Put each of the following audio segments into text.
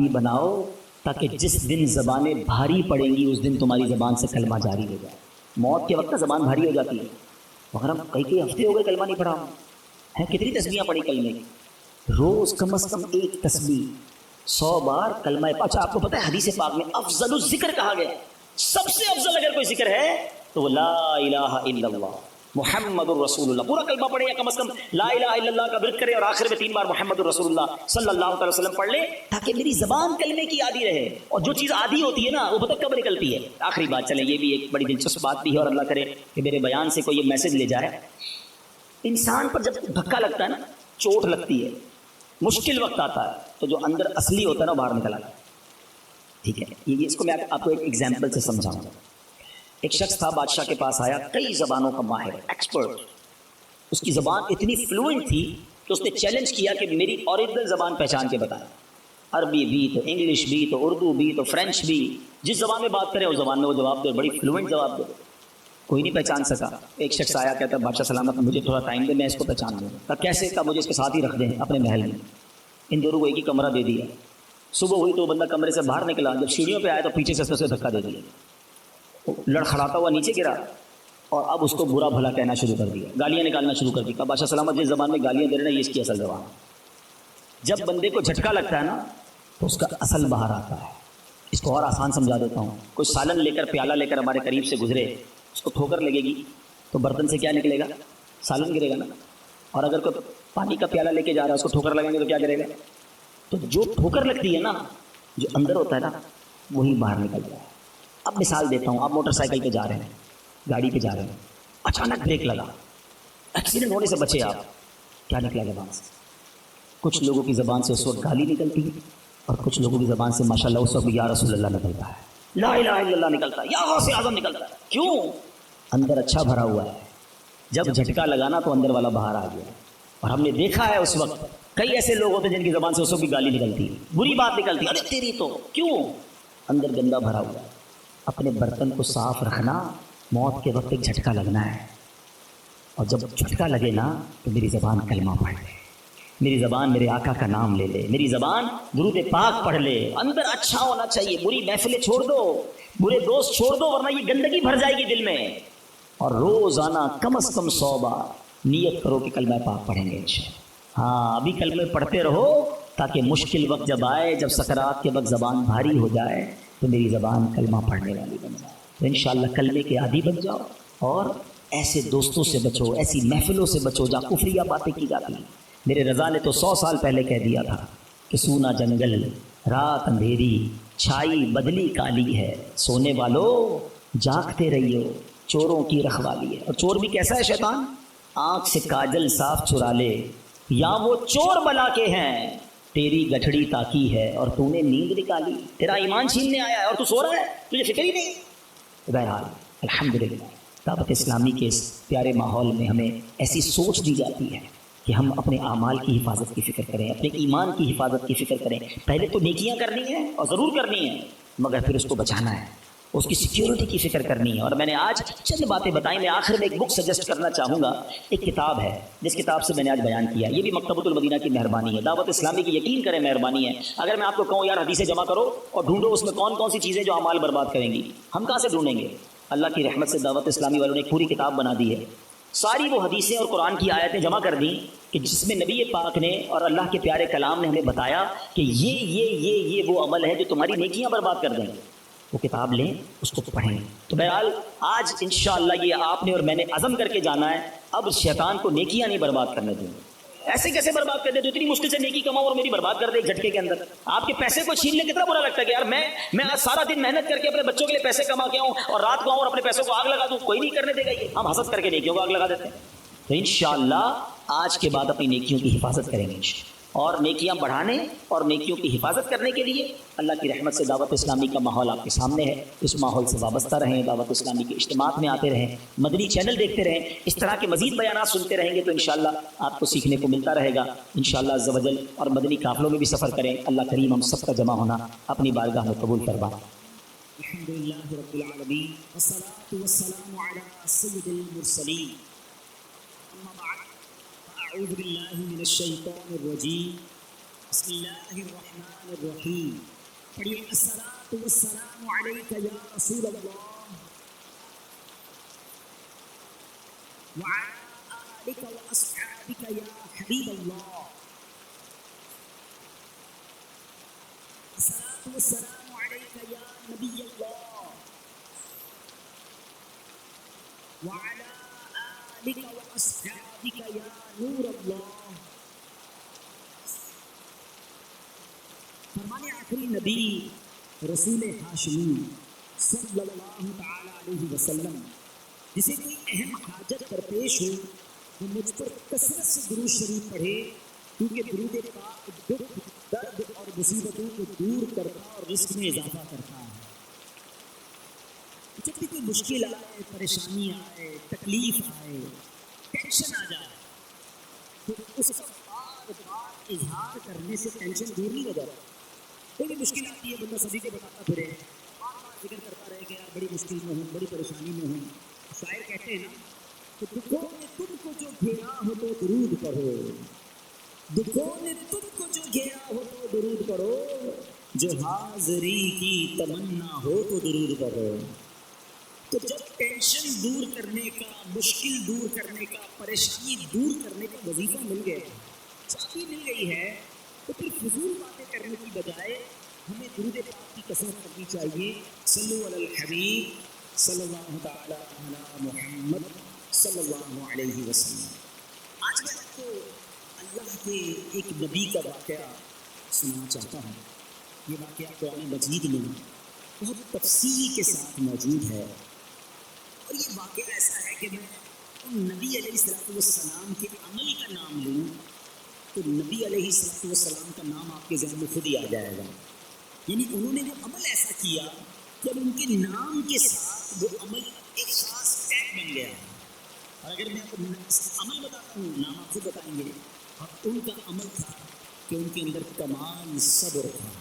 بناؤ تاکہ جس دن زبانیں بھاری پڑیں گی اس دن تمہاری زبان سے کلمہ جاری ہو جائے. موت کے وقت زبان بھاری ہو جاتی ہے، مگر ہم کئی ہفتے ہو گئے کلمہ نہیں پڑھا ہیں. کتنی تسبیحاں پڑھی کلمے کی؟ روز کم از کم ایک تسبیح 100 بار کلمہ. اچھا آپ کو پتہ ہے حدیث پاک میں افضل الذکر کہا گیا، سب سے افضل اگر کوئی ذکر ہے تو وہ لا الہ الا اللہ محمد الرسول اللہ. پورا کلمہ پڑھے یا کم از کم لا الہ الا اللہ کا ورد کرے اور آخر میں 3 بار محمد الرسول اللہ صلی اللہ علیہ وسلم پڑھ لے تاکہ میری زبان کلمے کی عادی رہے. اور جو چیز عادی ہوتی ہے نا وہ پتہ کب نکلتی ہے؟ آخری بات چلیں یہ بھی ایک بڑی دلچسپ بات بھی ہے اور اللہ کرے کہ میرے بیان سے کوئی یہ میسج لے جائے. انسان پر جب دھکا لگتا ہے نا، چوٹ لگتی ہے، مشکل وقت آتا ہے تو جو اندر اصلی ہوتا ہے نا باہر نکل آتا ہے. ٹھیک ہے، یہ اس کو میں آپ کو ایک ایگزامپل سے سمجھاؤں گا. ایک شخص تھا بادشاہ کے پاس آیا، کئی زبانوں کا ماہر، ایکسپرٹ. اس کی زبان اتنی فلوئنٹ تھی کہ اس نے چیلنج کیا کہ میری اوریجنل زبان پہچان کے بتائیں. عربی بھی تو انگلش بھی تو اردو بھی تو فرینچ بھی، جس زبان میں بات کرے اس زبان میں وہ جواب دے، بڑی فلوئنٹ جواب دے. کوئی نہیں پہچان سکا. ایک شخص آیا کہتا بادشاہ سلامت مجھے تھوڑا ٹائم دے میں اس کو پہچان دوں. کہا کیسے؟ کہا مجھے اس کے ساتھ ہی رکھ دیں اپنے محل میں. ان دونوں کو ایک ہی کمرہ دے دیا. صبح ہوئی تو بندہ کمرے سے باہر نکلا، جب سیڑھیوں پہ آیا تو پیچھے سے اسے دھکا دے دیا، لڑکھڑاتا ہوا نیچے گرا اور اب اس کو برا بھلا کہنا شروع کر دیا، گالیاں نکالنا شروع کر دی. کہا بادشاہ سلامت جس زبان میں گالیاں دے رہے ہیں یہ اس کی اصل زبان. جب بندے کو جھٹکا لگتا ہے نا تو اس کا اصل باہر آتا ہے. اس کو اور آسان سمجھا دیتا ہوں. کوئی سالن لے کر پیالہ لے کر ہمارے قریب سے گزرے، اس کو ٹھوکر لگے گی تو برتن سے کیا نکلے گا؟ سالن گرے گا نا. اور اگر کوئی پانی کا پیالہ لے کے جا رہا ہے اس کو ٹھوکر لگیں گے تو کیا کرے گا؟ تو جو ٹھوکر لگتی ہے نا، جو اندر ہوتا ہے نا وہی باہر نکلتا ہے. اب مثال دیتا ہوں، آپ موٹر سائیکل پہ جا رہے ہیں، گاڑی پہ جا رہے ہیں، اچانک بریک لگا، ایکسیڈنٹ ہونے سے بچے آپ، کیا نکلا زبان سے؟ کچھ لوگوں کی زبان سے اس وقت گالی نکلتی ہے اور کچھ لوگوں کی زبان سے ماشاءاللہ اس وقت یا رسول اللہ نکلتا ہے، لا الہ الا اللہ نکلتا ہے، یا غوث اعظم نکلتا ہے. کیوں؟ اندر اچھا بھرا ہوا ہے. جب جھٹکا لگانا تو اندر والا باہر آ گیا. اور ہم نے دیکھا ہے اس وقت کئی ایسے لوگ ہوتے ہیں جن کی زبان سے اس وقت بھی گالی نکلتی ہے، بری بات نکلتی ہے، ارے تیری تو. کیوں؟ اندر گندا بھرا ہوا ہے. اپنے برتن کو صاف رکھنا، موت کے وقت ایک جھٹکا لگنا ہے، اور جب جھٹکا لگے نا تو میری زبان کلمہ پڑھ لے، میری زبان میرے آقا کا نام لے لے، میری زبان درود پاک پڑھ لے. اندر اچھا ہونا چاہیے. بری محفلیں چھوڑ دو، برے دوست چھوڑ دو، ورنہ یہ گندگی بھر جائے گی دل میں. اور روزانہ کم از کم 100 بار نیت کرو کہ کلمہ پاک پڑھیں گے انشاءاللہ. ہاں ابھی کلمے پڑھتے رہو تاکہ مشکل وقت جب آئے، جب سکرات کے وقت زبان بھاری ہو جائے تو میری زبان کلمہ پڑھنے والی بن جائے. تو انشاءاللہ کلمے کے عادی بن جاؤ اور ایسے دوستوں سے بچو، ایسی محفلوں سے بچو جہاں کفریہ باتیں کی جاتی ہیں. میرے رضا نے تو 100 سال پہلے کہہ دیا تھا کہ سونا جنگل، رات اندھیری، چھائی بدلی کالی ہے، سونے والو جاگتے رہیو، چوروں کی رکھوالی ہے. اور چور بھی کیسا ہے شیطان؟ آنکھ سے کاجل صاف چرا لے، یا وہ چور بلا کے ہیں، تیری گٹھڑی تاکی ہے اور تو نے نیند نکالی. تیرا ایمان چھیننے آیا ہے اور تو سو رہا ہے، تجھے فکر ہی نہیں. بہرحال الحمدللہ دعوت اسلامی کے اس پیارے ماحول میں ہمیں ایسی سوچ دی جاتی ہے کہ ہم اپنے اعمال کی حفاظت کی فکر کریں، اپنے ایمان کی حفاظت کی فکر کریں. پہلے تو نیکیاں کرنی ہیں اور ضرور کرنی ہیں، مگر پھر اس کو بچانا ہے، اس کی سیکیورٹی کی فکر کرنی ہے. اور میں نے آج چند باتیں بتائیں. میں آخر میں ایک بک سجیسٹ کرنا چاہوں گا. ایک کتاب ہے جس کتاب سے میں نے آج بیان کیا، یہ بھی مکتبۃ المدینہ کی مہربانی ہے، دعوت اسلامی کی یقین کریں مہربانی ہے. اگر میں آپ کو کہوں یار حدیثیں جمع کرو اور ڈھونڈو اس میں کون کون سی چیزیں جو اعمال برباد کریں گی، ہم کہاں سے ڈھونڈیں گے؟ اللہ کی رحمت سے دعوت اسلامی والوں نے ایک پوری کتاب بنا دی ہے. ساری وہ حدیثیں اور قرآن کی آیتیں جمع کر دیں کہ جس میں نبی پاک نے اور اللہ کے پیارے کلام نے ہمیں بتایا کہ یہ وہ عمل ہے جو تمہاری نیکیاں برباد کر دیں گے. وہ کتاب لیں، اس کو پڑھیں. تو بہرحال آج انشاءاللہ یہ آپ نے اور میں نے عزم کر کے جانا ہے، اب شیطان کو نیکیاں نہیں برباد کرنے دیں گے. ایسے کیسے برباد کر دے؟ تو اتنی مشکل سے نیکی کماؤ اور میری برباد کر دے ایک جھٹکے کے اندر. آپ کے پیسے کو چھین لے کتنا برا لگتا ہے کہ یار میں آج سارا دن محنت کر کے اپنے بچوں کے لیے پیسے کما کے آؤں اور رات کو آؤں اور اپنے پیسوں کو آگ لگا دوں. کوئی نہیں کرنے دے گا. یہ ہم حسد کر کے نیکیوں کو آگ لگا دیتے ہیں. تو انشاءاللہ آج کے بعد اپنی نیکیوں کی حفاظت کریں گے اور نیکیاں بڑھانے اور نیکیوں کی حفاظت کرنے کے لیے اللہ کی رحمت سے دعوت اسلامی کا ماحول آپ کے سامنے ہے. اس ماحول سے وابستہ رہیں، دعوت اسلامی کے اجتماعات میں آتے رہیں، مدنی چینل دیکھتے رہیں. اس طرح کے مزید بیانات سنتے رہیں گے تو انشاءاللہ آپ کو سیکھنے کو ملتا رہے گا انشاءاللہ عز و جل. اور مدنی قافلوں میں بھی سفر کریں. اللہ کریم ہم سب کا جمع ہونا اپنی بارگاہ میں قبول فرما. الحمدللہ رب العالمین والصلاة والسلام علی سید المرسلین. اما بعد فاعوذ باللہ من الشیطان الرجیم. بسم اللہ الرحمن الرحیم. پڑھیے الصلاۃ والسلام علیک یا رسول اللہ وعلی آلک واصحابک یا حبیب اللہ. الصلاۃ والسلام علیک یا نبی اللہ وعلی آلک واصحابک یا نور اللہ. فرمانے آخری نبی رسول ہاشمی صلی اللہ تعالی علیہ وسلم جسے کوئی اہم حاجت درپیش ہو وہ مجھ پر کثرت سے درود شریف پڑھے، کیونکہ درود پاک دکھ درد اور مصیبتوں کو دور کرتا اور رزق میں اضافہ کرتا ہے. جب بھی کوئی مشکل آئے، پریشانی آئے، تکلیف آئے، ٹینشن آ جائے تو اس کا بار بار اظہار کرنے سے ٹینشن دور نہیں ہو جاتا. کوئی بھی مشکل آتی ہے بندہ سبھی کو بتاتا پھرے، بار بار ذکر کرتا رہے کہ یار بڑی مشکل میں ہوں، بڑی پریشانی میں ہوں. شاعر کہتے ہیں نا کہ دکھوں نے تم کو جو گھیرا ہو تو درود پڑھو، دکھوں نے تم کو جو گھیرا ہو تو درود پڑھو، جو حاضری کی تمنا ہو تو درود پڑھو. تو جب ٹینشن دور کرنے کا، مشکل دور کرنے کا، پریشانی دور کرنے کا وظیفہ مل گیا، چابی مل گئی ہے، تو پھر فضول باتیں کرنے کی بجائے ہمیں درود پاک کی کثرت کرنی چاہیے. صلو علی الحبیب صلی اللہ تعالی علی محمد صلی اللہ علیہ وسلم. آج میں آپ کو اللہ کے ایک نبی کا واقعہ سنانا چاہتا ہوں. یہ واقعہ قرآن مجید میں بہت تفصیل کے ساتھ موجود ہے، اور یہ واقعہ ایسا ہے کہ میں ان نبی علیہ السلام کے عمل کا نام لوں تو نبی علیہ السلام کا نام آپ کے ذہن میں خود ہی آ جائے گا. یعنی انہوں نے وہ عمل ایسا کیا کہ اب ان کے نام کے ساتھ وہ عمل ایک خاص ٹیگ بن گیا. اور اگر میں عمل بتاتا ہوں، نام آپ خود بتائیں گے. اور ان کا عمل تھا کہ ان کے اندر کمال صبر تھا.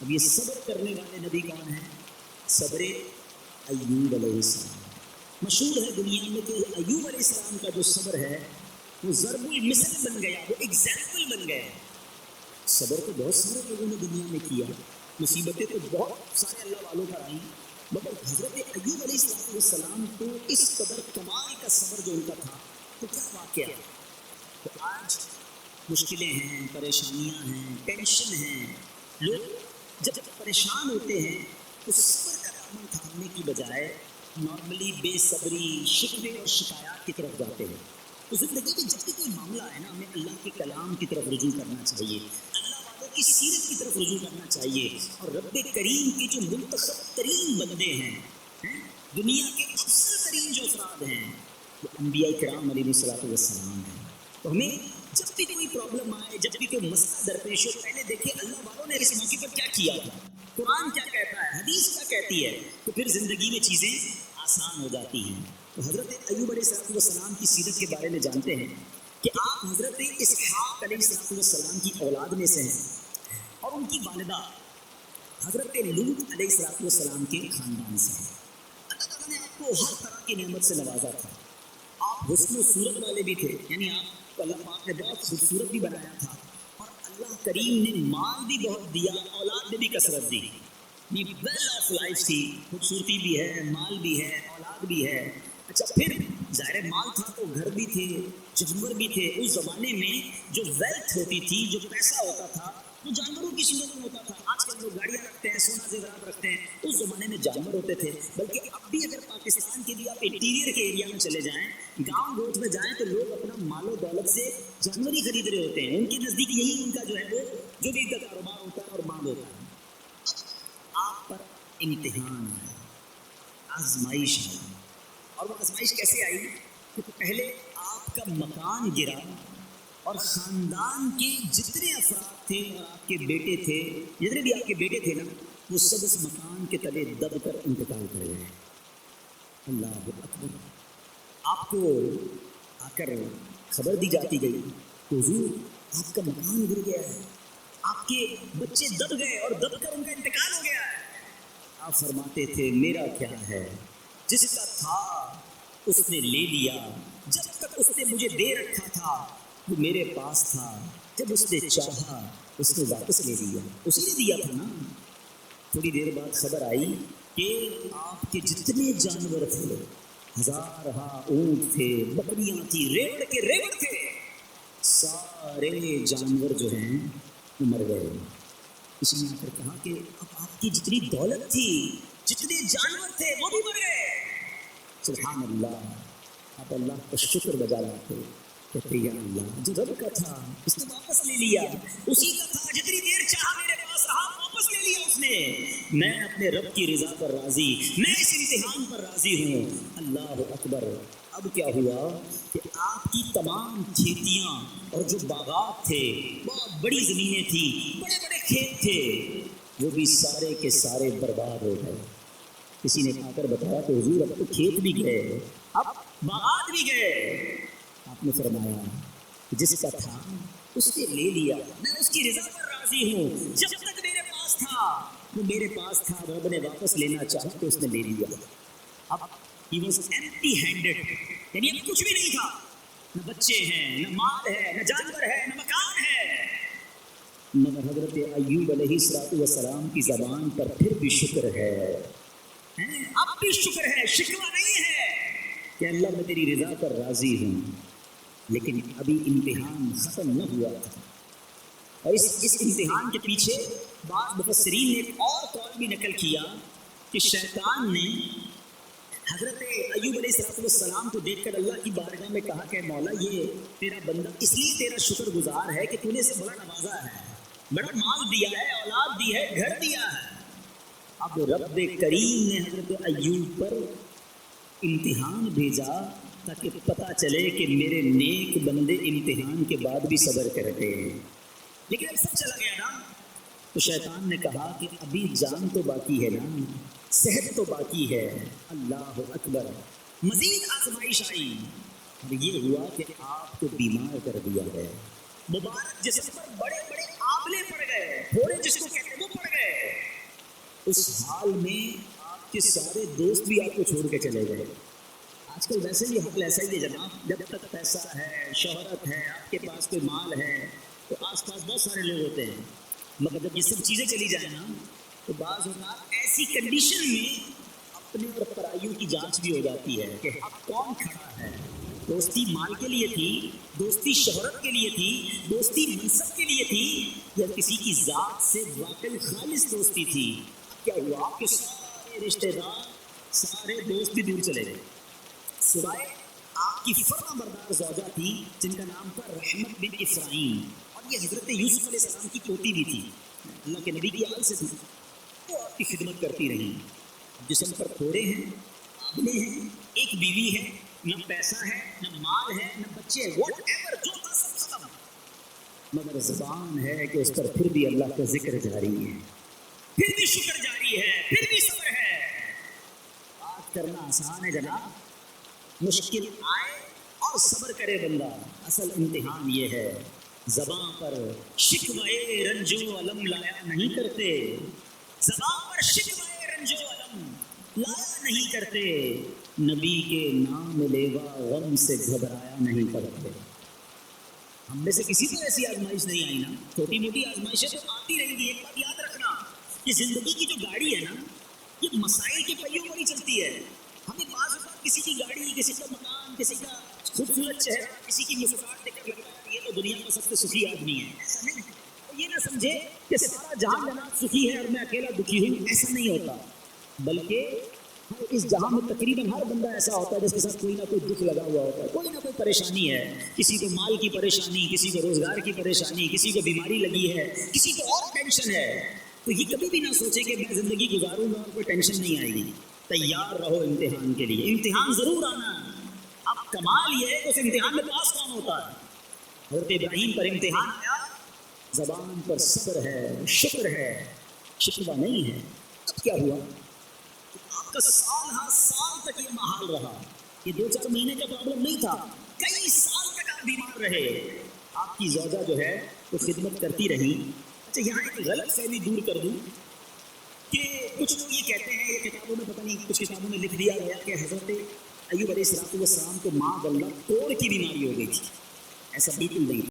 اب یہ صبر کرنے والے نبی کون ہیں؟ صبر ایوب علیہ السلام. مشہور ہے دنیا میں کہ ایوب علیہ السلام کا جو صبر ہے وہ ضرب المثل بن گیا، وہ ایگزامپل بن گیا. صبر تو بہت سارے لوگوں نے دنیا میں کیا، مصیبتیں تو بہت سارے اللہ والوں پر آئیں، مگر حضرت ایوب علیہ السلام کو اس قدر کمال کا صبر جو ان کا تھا، تو کیا واقعہ. تو آج مشکلیں ہیں، پریشانیاں ہیں، ٹینشن ہیں. لوگ جب پریشان ہوتے ہیں تو صبر کا دامن تھامنے کی بجائے نارملی بے صبری، شکوے اور شکایات کی طرف جاتے ہیں. تو زندگی میں جب بھی کوئی معاملہ ہے نا، ہمیں اللہ کے کلام کی طرف رجوع کرنا چاہیے، اللہ والوں کی سیرت کی طرف رجوع کرنا چاہیے. اور رب کریم کے جو منتخب ترین بندے ہیں، دنیا کے افضل ترین جو افراد ہیں، وہ انبیاء کرام علیہ السلام ہیں. تو ہمیں جب بھی کوئی پرابلم آئے، جب بھی کوئی مسئلہ درپیش ہو، پہلے دیکھیں اللہ والوں نے اس موقع پر کیا کیا تھا، قرآن کیا کہتا ہے، حدیث کیا کہتی ہے، تو پھر زندگی میں چیزیں آسان ہو جاتی ہیں. تو حضرت ایوب علیہ السلام کی سیرت کے بارے میں جانتے ہیں کہ آپ حضرت اسحاق علیہ السلام کی اولاد میں سے ہیں، اور ان کی والدہ حضرت لوط علیہ السلام کے خاندان سے ہیں. اللہ تعالیٰ نے آپ کو ہر طرح کی نعمت سے نوازا تھا. آپ حسن و صورت والے بھی تھے، یعنی آپ کو اللہ پاک نے بہت خوبصورت بھی بنایا تھا، اور اللہ کریم نے مال بھی بہت دیا، اولاد میں بھی کثرت دی. ویل آف لائف تھی، خوبصورتی بھی ہے، مال بھی ہے، اولاد بھی ہے. اچھا، پھر ظاہر مال تھا تو گھر بھی تھے، جانور بھی تھے. اس زمانے میں جو ویلتھ ہوتی تھی، جو پیسہ ہوتا تھا، وہ جانوروں کی صورت میں ہوتا تھا. آج کل لوگ گاڑیاں رکھتے ہیں، سونا زیورات رکھتے ہیں، اس زمانے میں جانور ہوتے تھے. بلکہ اب بھی اگر پاکستان کے بھی آپ انٹیریئر کے ایریا میں چلے جائیں، گاؤں گوٹ میں جائیں، تو لوگ اپنا مال و دولت سے جانور ہی خرید رہے ہوتے ہیں. ان کے نزدیک یہی ان کا جو ہے وہ جو بھی ان کا کاروبار ہوتا ہے اور مال ہوتا ہے. آپ پر امتحان ہے، آزمائش ہے. اور وہ آزمائش کیسے آئی کہ پہلے آپ کا مکان گرا، اور خاندان کے جتنے افراد تھے اور آپ کے بیٹے تھے، جتنے بھی آپ کے بیٹے تھے نا، وہ سب اس مکان کے تلے دب کر انتقال کر گئے. اللہ اکبر. آپ کو آ کر خبر دی جاتی گئی کہ حضور آپ کا مکان گر گیا ہے، آپ کے بچے دب گئے اور دب کر ان کا انتقال ہو گیا ہے. آپ فرماتے تھے میرا کیا ہے، جس کا تھا اس نے لے لیا، جب تک اس نے مجھے دے رکھا تھا وہ میرے پاس تھا، جب اس نے چاہا اس نے واپس لے لیا، اسی نے دیا تھا نا۔ تھوڑی دیر بعد خبر آئی کہ آپ کے جتنے جانور تھے، ہزارہا اونٹ تھے، بکریاں تھیں، ریوڑ کے ریوڑ تھے، سارے جانور جو ہیں وہ مر گئے۔ اس نے آ کر کہا کہ اب آپ کی جتنی دولت تھی، جتنے جانور تھے، وہ بھی مر گئے۔ سبحان اللہ، آپ اللہ کا شکر بجا لاتے، کہتے یا اللہ جو رب کا تھا اس نے واپس لے لیا، اسی کا تھا، جتنی دیر چاہا میرے پاس رہا، واپس لے لیا اس نے۔ میں اپنے رب کی رضا پر راضی، میں اس امتحان پر راضی ہوں۔ اللہ اکبر۔ اب کیا ہوا کہ آپ کی تمام کھیتیاں اور جو باغات تھے، بہت بڑی زمینیں تھیں، بڑے بڑے کھیت تھے، وہ بھی سارے کے سارے برباد ہو گئے۔ کسی نے آ کر بتایا کہ حضور اب تو کھیت بھی گئے، اب باغات بھی گئے۔ آپ نے فرمایا جس کا تھا اس نے لے لیا، میں اس کی رضا پر راضی ہوں۔ جب تک میرے پاس تھا وہ میرے پاس تھا، رب نے واپس لینا چاہا تو اس نے لے لیا۔ اب he was empty handed، یعنی اب کچھ بھی نہیں تھا، نہ بچے ہیں، نہ مال ہے، نہ جانور ہے، نہ مکان ہے۔ مگر حضرت ایوب علیہ السلام کی زبان پر پھر بھی شکر ہے، اب بھی شکر ہے، شکوہ نہیں ہے کہ اللہ میں تیری رضا پر راضی ہوں۔ لیکن ابھی امتحان ختم نہ ہوا تھا، اور اس امتحان کے پیچھے بعض مفسرین نے ایک اور قول بھی نقل کیا کہ شیطان نے حضرت ایوب علیہ السلام کو دیکھ کر اللہ کی بارگاہ میں کہا کہ مولا یہ تیرا بندہ اس لیے تیرا شکر گزار ہے کہ تو نے اسے بڑا نوازا ہے، بڑا مال دیا ہے، اولاد دی ہے، گھر دیا ہے۔ اب رب کریم نے حضرت ایوب پر امتحان بھیجا تاکہ پتہ چلے کہ میرے نیک بندے امتحان کے بعد بھی صبر کرتے ہیں۔ لیکن اب سب چلا گیا نا، تو شیطان نے کہا کہ ابھی جان تو باقی ہے نا، صحت تو باقی ہے۔ اللہ اکبر، مزید آزمائش آئی، اور یہ ہوا کہ آپ کو بیمار کر دیا گیا، مبارک جسم پر بڑے بڑے آبلے پڑ گئے، پھوڑے جس کو کہتے ہیں وہ پڑ گئے۔ اس حال میں آپ کے سارے دوست بھی آپ کو چھوڑ کے چلے گئے۔ آج کل ویسے بھی حال ایسا ہی ہے جناب، جب تک پیسہ ہے، شہرت ہے، آپ کے پاس کوئی مال ہے تو آس پاس بہت سارے لوگ ہوتے ہیں، مگر جب یہ سب چیزیں چلی جائیں نا تو بعض اوقات ایسی کنڈیشن میں اپنے اور پرائیوں کی جانچ بھی ہو جاتی ہے کہ اب کون کھڑا ہے۔ دوستی مال کے لیے تھی، دوستی شہرت کے لیے تھی، دوستی منصب کے لیے تھی، یا کسی کی ذات سے واقعی خالص دوستی تھی۔ کیا ہوا کہ سارے رشتہ دار، سارے دوست بھی دور چلے گئے، سوائے آپ کی فرما بردار زوجہ تھی جن کا نام تھا رحمت بن افراہیم، اور یہ حضرت یوسف علیہ السلام کی پوتی بھی تھی، اللہ کے نبی کی آل سے تھی، وہ آپ کی خدمت کرتی رہی۔ جسم پر پھوڑے ہیں، آبلے ہیں، ایک بیوی ہے، نہ پیسہ ہے، نہ مال ہے، نہ بچے ہیں، واٹ ایور جو تھا سب ختم، مگر زبان ہے کہ اس پر پھر بھی اللہ کا ذکر جاری ہے، پھر بھی شکر جاری ہے، پھر بھی صبر ہے۔ بات کرنا آسان ہے جناب، مشکل آئے اور صبر کرے بندہ، اصل امتحان یہ ہے۔ زبان پر شکوے رنج و علم لایا نہیں کرتے، زبان پر شکوے رنج و علم لایا نہیں کرتے، نبی کے نام لیوا غم سے گھبرایا نہیں کرتے۔ ہم میں سے کسی کو ایسی آزمائش نہیں آئی نا، چھوٹی موٹی آزمائشیں تو آتی رہیں گی۔ ایک بات یاد رکھنا کہ زندگی کی جو گاڑی ہے نا، یہ مسائل کے پہیوں پر ہی چلتی ہے۔ ہمیں بعض اوقات کسی کی گاڑی، کسی کا مکان، کسی کا خوبصورت چہرہ، کسی کی مسکراہٹ دیکھ کر لگتا ہے یہ تو دنیا کا سب سے سخی آدمی ہے، ایسا نہیں۔ یہ نہ سمجھے کہ سارا جہاں جناب سخی ہے اور میں اکیلا دکھی ہوں، ایسا نہیں ہوتا، بلکہ اس جہاں میں تقریباً ہر بندہ ایسا ہوتا ہے جس کے ساتھ کوئی نہ کوئی دکھ لگا ہوا ہوتا ہے، کوئی نہ کوئی پریشانی ہے، کسی کو مال کی پریشانی، کسی کو روزگار کی پریشانی، کسی کو بیماری لگی ہے، کسی کو اور ٹینشن ہے۔ تو یہ کبھی بھی نہ سوچے کہ میں زندگی گزاروں گا اور کوئی ٹینشن نہیں آئے گی۔ تیار رہو امتحان کے لیے، امتحان ضرور آنا۔ اب کمال یہ ہے کہ اس امتحان میں پاس کون ہوتا ہے۔ حضرت ابراہیم پر امتحان آیا، زبان پر صبر ہے، شکر ہے، شکوہ نہیں ہے۔ اب کیا ہوا؟ آپ کا سال ہر سال تک یہ محال رہا، یہ 2-4 مہینے کا پرابلم نہیں تھا، کئی سال تک آپ بیمار رہے۔ آپ کی زوجہ جو ہے وہ خدمت کرتی رہی۔ اچھا یہاں ایک غلط فہمی دور کر دوں کہ کچھ لوگ یہ کہتے ہیں، یہ کتابوں میں پتہ نہیں کچھ کتابوں میں لکھ دیا گیا کہ حضرت ایوب علیہ السلام کو معاذ اللہ توڑ کی بیماری ہو گئی تھی، ایسا بالکل نہیں۔